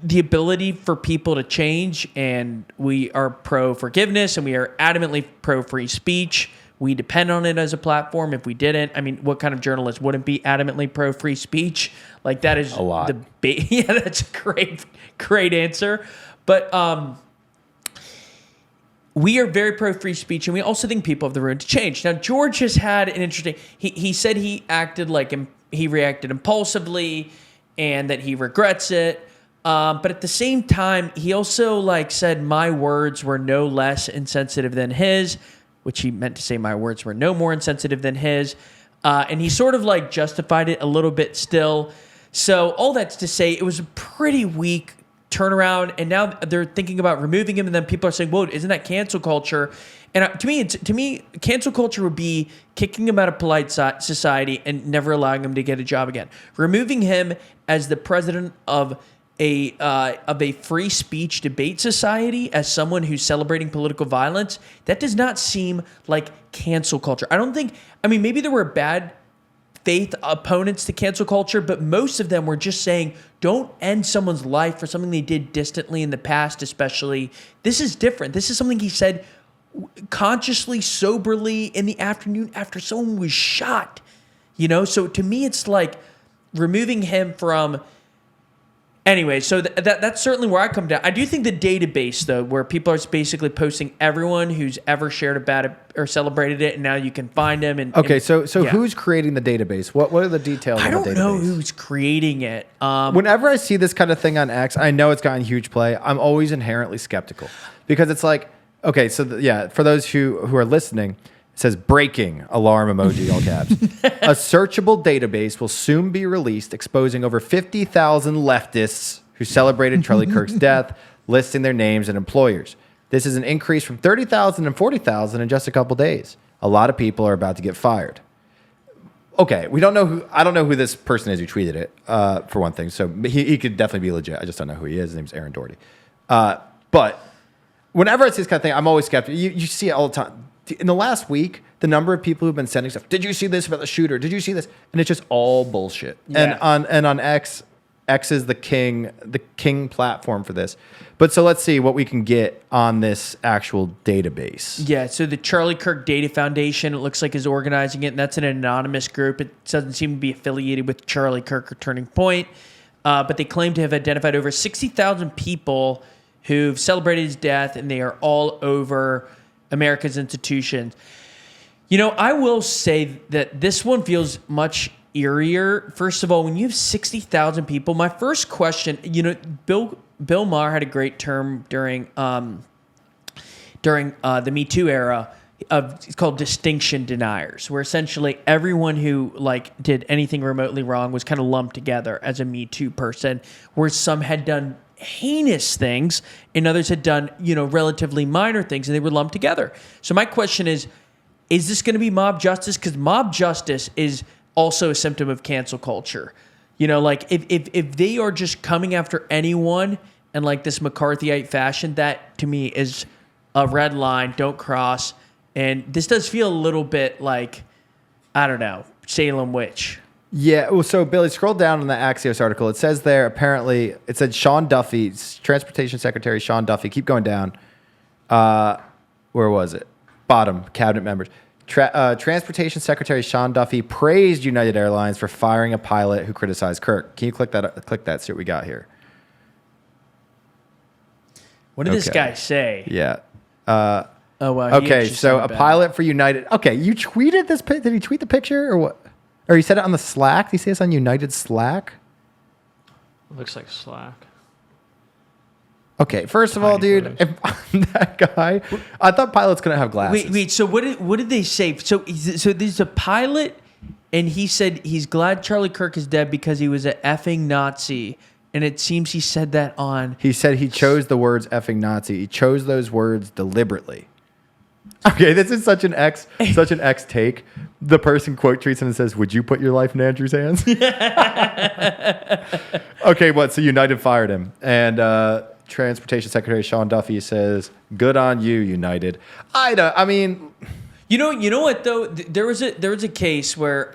the ability for people to change, and we are pro forgiveness, and we are adamantly pro free speech. We depend on it as a platform. If we didn't, I mean, what kind of journalist wouldn't be adamantly pro free speech? That is a lot. Yeah, that's a great answer. But we are very pro free speech, and we also think people have the room to change. Now, George has had an interesting. He said he acted he reacted impulsively, and that he regrets it. But at the same time, he also said my words were no less insensitive than his, which he meant to say my words were no more insensitive than his. And he sort of justified it a little bit still. So all that's to say, it was a pretty weak turnaround. And now they're thinking about removing him. And then people are saying, whoa, isn't that cancel culture? And to me, cancel culture would be kicking him out of polite society and never allowing him to get a job again. Removing him as the president of a free speech debate society, as someone who's celebrating political violence, that does not seem like cancel culture. Maybe there were bad faith opponents to cancel culture, but most of them were just saying, don't end someone's life for something they did distantly in the past, especially. This is different. This is something he said consciously, soberly in the afternoon after someone was shot. So to me, it's removing him from. Anyway, so that's certainly where I come down. I do think the database, though, where people are basically posting everyone who's ever shared about it or celebrated it, and now you can find them. So who's creating the database? What are the details of the database? I don't know who's creating it. Whenever I see this kind of thing on X, I know it's gotten huge play. I'm always inherently skeptical because it's for those who are listening, It says breaking alarm emoji, all caps. A searchable database will soon be released exposing over 50,000 leftists who celebrated Charlie Kirk's death, listing their names and employers. This is an increase from 30,000 and 40,000 in just a couple days. A lot of people are about to get fired. Okay, I don't know who this person is who tweeted it, for one thing. So he could definitely be legit. I just don't know who he is. His name's Aaron Doherty. But whenever it's this kind of thing, I'm always skeptical. You see it all the time. In the last week, the number of people who've been sending stuff. Did you see this about the shooter? Did you see this? And it's just all bullshit. Yeah. And on X is the king platform for this. But so let's see what we can get on this actual database. Yeah, so the Charlie Kirk Data Foundation, it looks like, is organizing it, and that's an anonymous group. It doesn't seem to be affiliated with Charlie Kirk or Turning Point, but they claim to have identified over 60,000 people who've celebrated his death, and they are all over America's institutions. You know, I will say that this one feels much eerier. First of all, when you have 60,000 people, my first question, you know, Bill Maher had a great term during the Me Too era it's called distinction deniers, where essentially everyone who did anything remotely wrong was kind of lumped together as a Me Too person, where some had done heinous things and others had done, relatively minor things, and they were lumped together. So my question is this going to be mob justice? Because mob justice is also a symptom of cancel culture. If they are just coming after anyone in this McCarthyite fashion, that to me is a red line, don't cross. And this does feel a little bit like, I don't know, Salem Witch. Yeah, well, so Billy, scroll down in the Axios article. It says there, apparently, it said Sean Duffy, Transportation Secretary Sean Duffy. Keep going down. Where was it? Bottom, cabinet members. Transportation Secretary Sean Duffy praised United Airlines for firing a pilot who criticized Kirk. Can you click that, see what we got here? What did this guy say? Yeah. Oh, wow. Okay, so a pilot for United. Okay, you tweeted this. Did he tweet the picture or what? Or he said it on the Slack? Did he say this on United Slack? Looks like Slack. Okay, first of all, dude, if I'm that guy, I thought pilots couldn't have glasses. Wait. So what did they say? So there's a pilot, and he said he's glad Charlie Kirk is dead because he was an effing Nazi. And it seems he said that on... He said he chose the words effing Nazi. He chose those words deliberately. Okay, this is such an X take. The person quote tweets him and says, "Would you put your life in Andrew's hands?" Okay, what? So United fired him, and Transportation Secretary Sean Duffy says, "Good on you, United." I mean, you know what though? There was a case where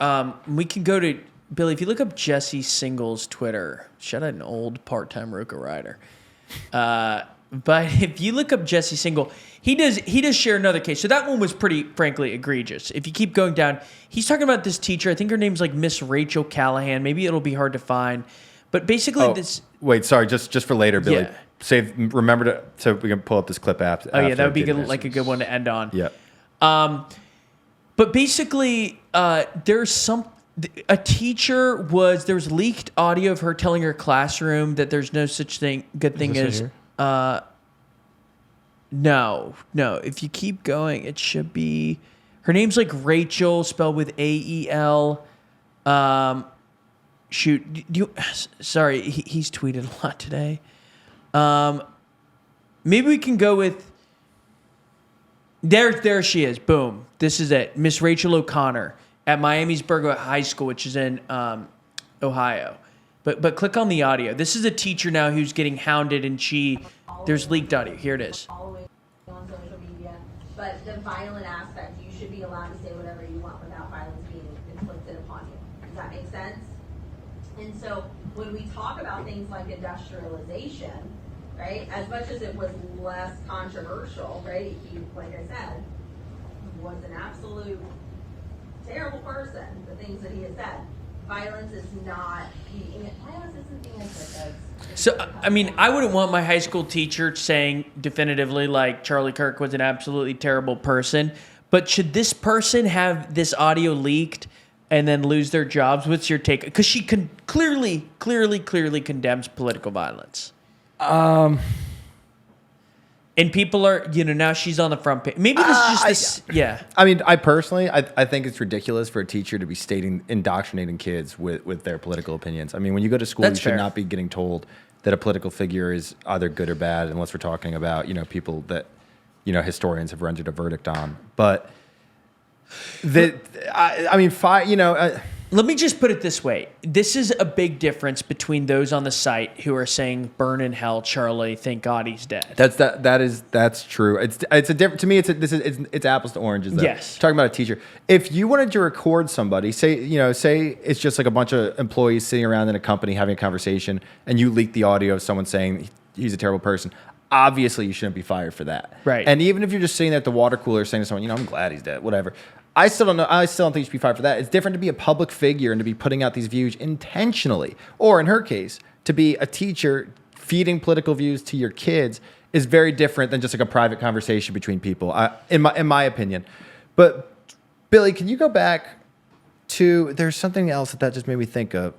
we can go to Billy. If you look up Jesse Single's Twitter, shout out an old part-time Roka rider. But if you look up Jesse Single, he does share another case. So that one was pretty, frankly, egregious. If you keep going down, he's talking about this teacher. I think her name's Miss Rachel Callahan. Maybe it'll be hard to find. But basically this... Wait, sorry, just for later, Billy. Yeah. Remember so we can pull up this clip after. Oh, yeah, that would be good, a good one to end on. Yeah. But basically, there's a teacher there was leaked audio of her telling her classroom that there's no such good thing as... No. If you keep going, it should be. Her name's Rachel, spelled with AEL. Sorry, he's tweeted a lot today. Maybe we can go with. There she is. Boom. This is it. Miss Rachel O'Connor at Miamisburg High School, which is in Ohio. But click on the audio. This is a teacher now who's getting hounded, and there's leaked audio. Here it is. All the way on social media, but the violent aspect, you should be allowed to say whatever you want without violence being inflicted upon you. Does that make sense? And so when we talk about things like industrialization, right, as much as it was less controversial, right, he, like I said, was an absolute terrible person, the things that he has said. Violence is not violence isn't the answer. So, I mean, I wouldn't want my high school teacher saying definitively Charlie Kirk was an absolutely terrible person. But should this person have this audio leaked and then lose their jobs? What's your take? Because she clearly condemns political violence. And And people are, now she's on the front page. Maybe this is just this. Yeah. I mean, I personally think it's ridiculous for a teacher to be indoctrinating kids with their political opinions. I mean, when you go to school, you should not be getting told that a political figure is either good or bad, unless we're talking about, people that, historians have rendered a verdict on. But let me just put it this way. This is a big difference between those on the site who are saying "burn in hell, Charlie. Thank God he's dead." That's true. It's a different, to me. It's apples to oranges. Though. Yes. Talking about a teacher. If you wanted to record somebody, say it's just like a bunch of employees sitting around in a company having a conversation, and you leak the audio of someone saying he's a terrible person. Obviously, you shouldn't be fired for that. Right. And even if you're just sitting at the water cooler saying to someone, I'm glad he's dead, whatever. I still don't know. I still don't think you should be fired for that. It's different to be a public figure and to be putting out these views intentionally, or in her case, to be a teacher feeding political views to your kids is very different than just like a private conversation between people, in my opinion. But Billy, can you go back to? There's something else that just made me think of.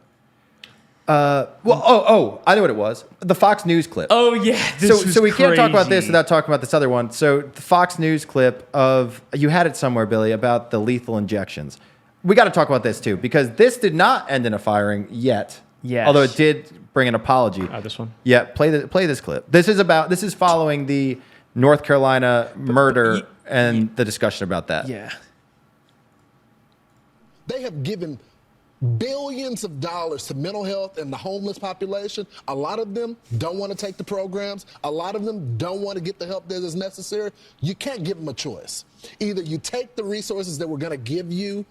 I know what it was. The Fox News clip. Oh yeah. So we can't talk about this without talking about this other one. So the Fox News clip of, you had it somewhere, Billy, about the lethal injections. We got to talk about this too, because this did not end in a firing yet. Yes. Although it did bring an apology. This one. Yeah. Play this clip. This is following the North Carolina murder and the discussion about that. Yeah. They have given billions of dollars to mental health and the homeless population. A lot of them don't want to take the programs. A lot of them don't want to get the help that is necessary. You can't give them a choice. Either you take the resources that we're going to give you,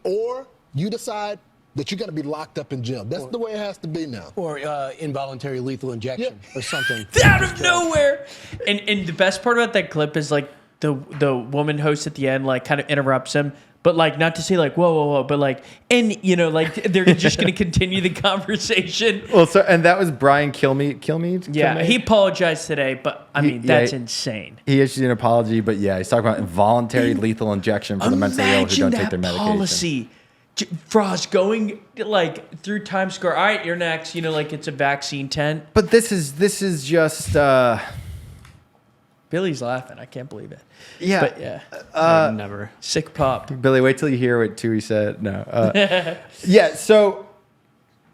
or you decide that you're going to be locked up in jail. That's the way it has to be now. Or involuntary lethal injection or something. Out of nowhere. And the best part about that clip is like the woman host at the end like kind of interrupts him. But like, not to say like, whoa, but like, and like they're just going to continue the conversation. Well, and that was Brian Kilmeade. Yeah, he apologized today, but I mean, that's insane. He issued an apology, but yeah, he's talking about involuntary lethal injection for the mentally ill who don't take their medication. Policy. Frost going like through Times Square. All right, you're next. Like it's a vaccine tent. But this is just. Billy's laughing. I can't believe it. Yeah. But yeah. Never. Sick pop. Billy, wait till you hear what Tui said. No. Yeah, so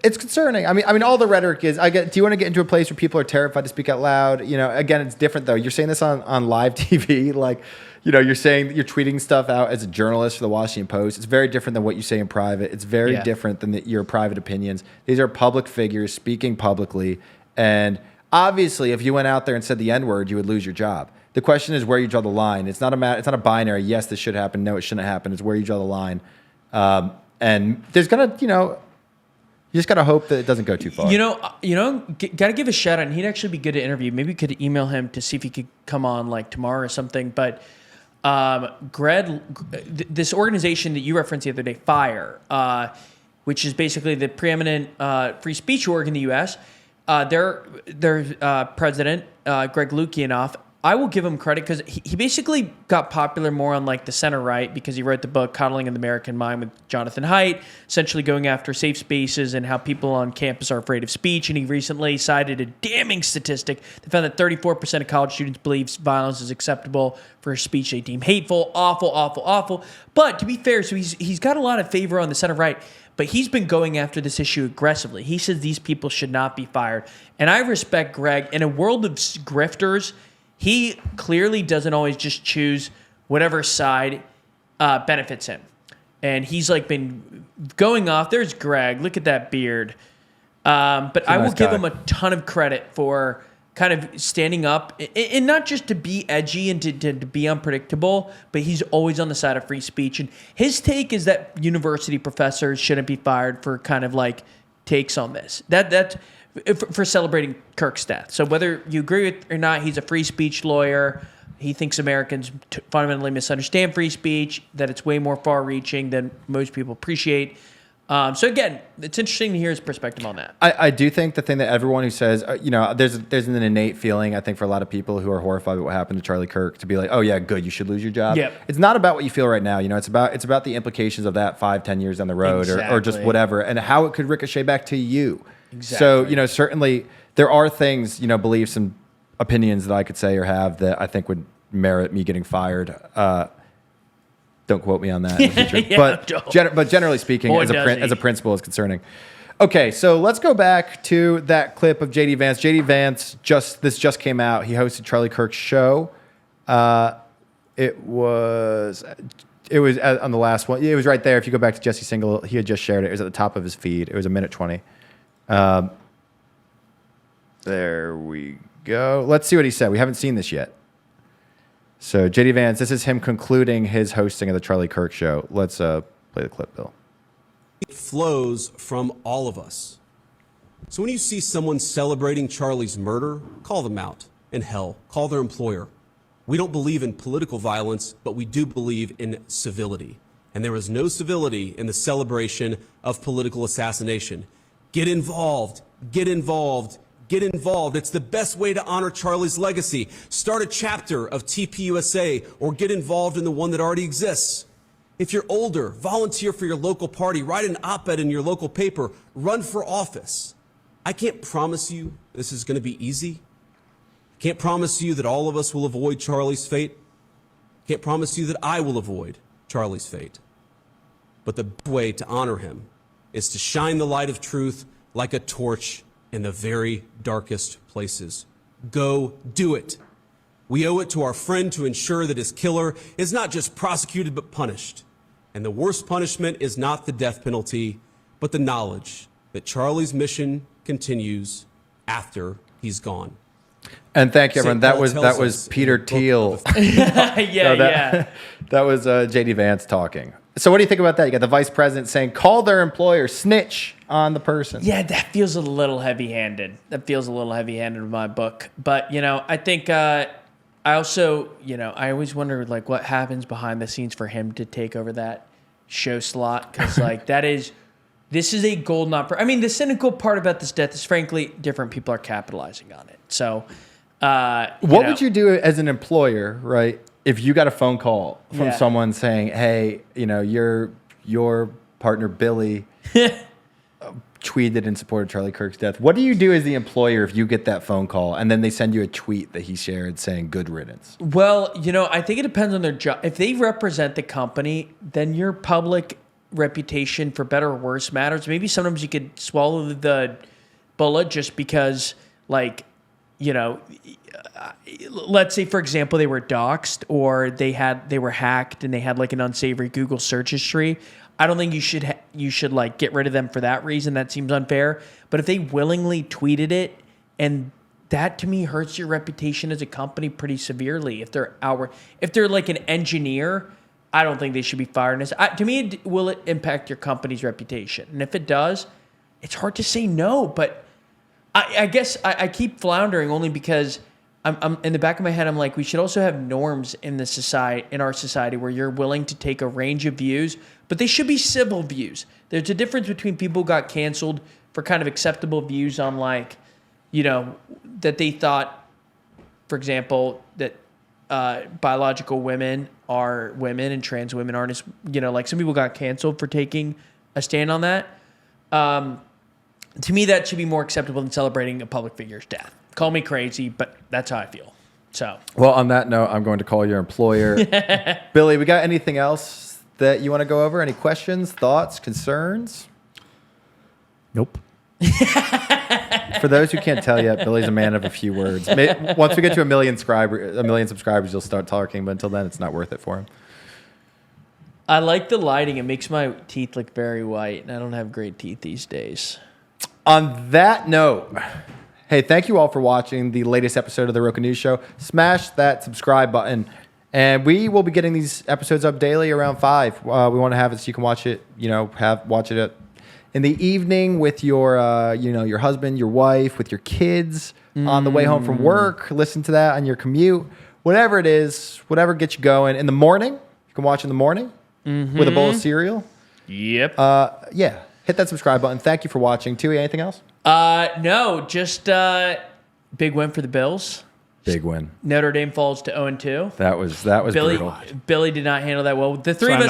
it's concerning. I mean, all the rhetoric is, do you want to get into a place where people are terrified to speak out loud? Again, it's different though. You're saying this on live TV, like, you're saying that you're tweeting stuff out as a journalist for the Washington Post. It's very different than what you say in private. It's very different than your private opinions. These are public figures speaking publicly, and obviously, if you went out there and said the N-word, you would lose your job. The question is where you draw the line. It's not a binary. Yes, this should happen. No, it shouldn't happen. It's where you draw the line. And there's gonna, you just gotta hope that it doesn't go too far. Gotta give a shout out. And he'd actually be good to interview. Maybe we could email him to see if he could come on like tomorrow or something. But Greg, this organization that you referenced the other day, FIRE, which is basically the preeminent free speech org in the U.S. Their president, Greg Lukianoff, I will give him credit because he basically got popular more on like the center right because he wrote the book Coddling of the American Mind with Jonathan Haidt, essentially going after safe spaces and how people on campus are afraid of speech. And he recently cited a damning statistic that found that 34% of college students believe violence is acceptable for a speech they deem hateful. Awful. But to be fair, so he's got a lot of favor on the center right. But he's been going after this issue aggressively. He says these people should not be fired. And I respect Greg. In a world of grifters, he clearly doesn't always just choose whatever side benefits him. And he's like been going off. There's Greg. Look at that beard. But I will give him a ton of credit for kind of standing up and not just to be edgy and to be unpredictable, but he's always on the side of free speech. And his take is that university professors shouldn't be fired for kind of like takes on this. That for celebrating Kirk's death. So whether you agree with it or not, he's a free speech lawyer. He thinks Americans fundamentally misunderstand free speech, that it's way more far-reaching than most people appreciate. So again, it's interesting to hear his perspective on that. I do think the thing that everyone who says, there's an innate feeling, I think, for a lot of people who are horrified by what happened to Charlie Kirk to be like, oh yeah, good, you should lose your job. Yep. It's not about what you feel right now. It's about the implications of that 5-10 years down the road, or just whatever, and how it could ricochet back to you. Exactly. So, certainly there are things, beliefs and opinions that I could say or have that I think would merit me getting fired. Don't quote me on that in the future. Yeah, but generally speaking, Boy, as does a principle, it's concerning. Okay, so let's go back to that clip of JD Vance. JD Vance just came out. He hosted Charlie Kirk's show. It was on the last one. It was right there. If you go back to Jesse Single, he had just shared it. It was at the top of his feed. It was 1:20. There we go. Let's see what he said. We haven't seen this yet. So JD Vance, this is him concluding his hosting of the Charlie Kirk show. Let's play the clip, Bill. It flows from all of us. So when you see someone celebrating Charlie's murder, call them out. And hell, call their employer. We don't believe in political violence, but we do believe in civility. And there is no civility in the celebration of political assassination. Get involved. Get involved. Get involved. It's the best way to honor Charlie's legacy. Start a chapter of TPUSA or get involved in the one that already exists. If you're older, volunteer for your local party, write an op-ed in your local paper, run for office. I can't promise you this is going to be easy. Can't promise you that all of us will avoid Charlie's fate. Can't promise you that I will avoid Charlie's fate. But the best way to honor him is to shine the light of truth like a torch in the very darkest places. Go do it. We owe it to our friend to ensure that his killer is not just prosecuted but punished. And the worst punishment is not the death penalty, but the knowledge that Charlie's mission continues after he's gone. And thank you, everyone. That was Peter Thiel. That was JD Vance talking. So what do you think about that? You got the vice president saying, call their employer, snitch on the person. Yeah, that feels a little heavy-handed. In my book. But, I think I also, I always wonder, like, what happens behind the scenes for him to take over that show slot. Because, like, this is a golden opportunity. I mean, the cynical part about this death is, frankly, different people are capitalizing on it. So, what would you do as an employer, right? If you got a phone call from someone saying, hey, your partner Billy tweeted in support of Charlie Kirk's death. What do you do as the employer if you get that phone call and then they send you a tweet that he shared saying good riddance? Well, I think it depends on their job. If they represent the company, then your public reputation, for better or worse, matters. Maybe sometimes you could swallow the bullet just because, like, let's say, for example, they were doxxed or they were hacked and they had like an unsavory Google search history. I don't think you should like get rid of them for that reason. That seems unfair. But if they willingly tweeted it, and that to me hurts your reputation as a company pretty severely. If they're like an engineer, I don't think they should be fired. To me, will it impact your company's reputation? And if it does, it's hard to say no. But I guess I keep floundering only because I'm in the back of my head. I'm like, we should also have norms in our society where you're willing to take a range of views, but they should be civil views. There's a difference between people who got canceled for kind of acceptable views on, like, that they thought, for example, that biological women are women and trans women aren't. Like some people got canceled for taking a stand on that. To me, that should be more acceptable than celebrating a public figure's death. Call me crazy, but that's how I feel. So, well, on that note, I'm going to call your employer. Billy, we got anything else that you want to go over? Any questions, thoughts, concerns? Nope. For those who can't tell yet, Billy's a man of a few words. Once we get to a million subscribers, you'll start talking, but until then, it's not worth it for him. I like the lighting. It makes my teeth look very white, and I don't have great teeth these days. On that note, hey, thank you all for watching the latest episode of The Roka News Show. Smash that subscribe button, and we will be getting these episodes up daily around 5. We want to have it so you can watch it, watch it in the evening with your husband, your wife, with your kids on the way home from work. Listen to that on your commute. Whatever it is, whatever gets you going. In the morning, you can watch in the morning with a bowl of cereal. Yep. Yeah. Hit that subscribe button. Thank you for watching. Tui, anything else? No, just big win for the Bills. Big win. Notre Dame falls to 0-2. That was brutal. Billy did not handle that well. The three of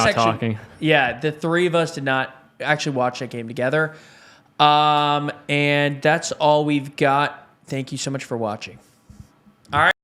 us did not actually watch that game together. And that's all we've got. Thank you so much for watching. All right.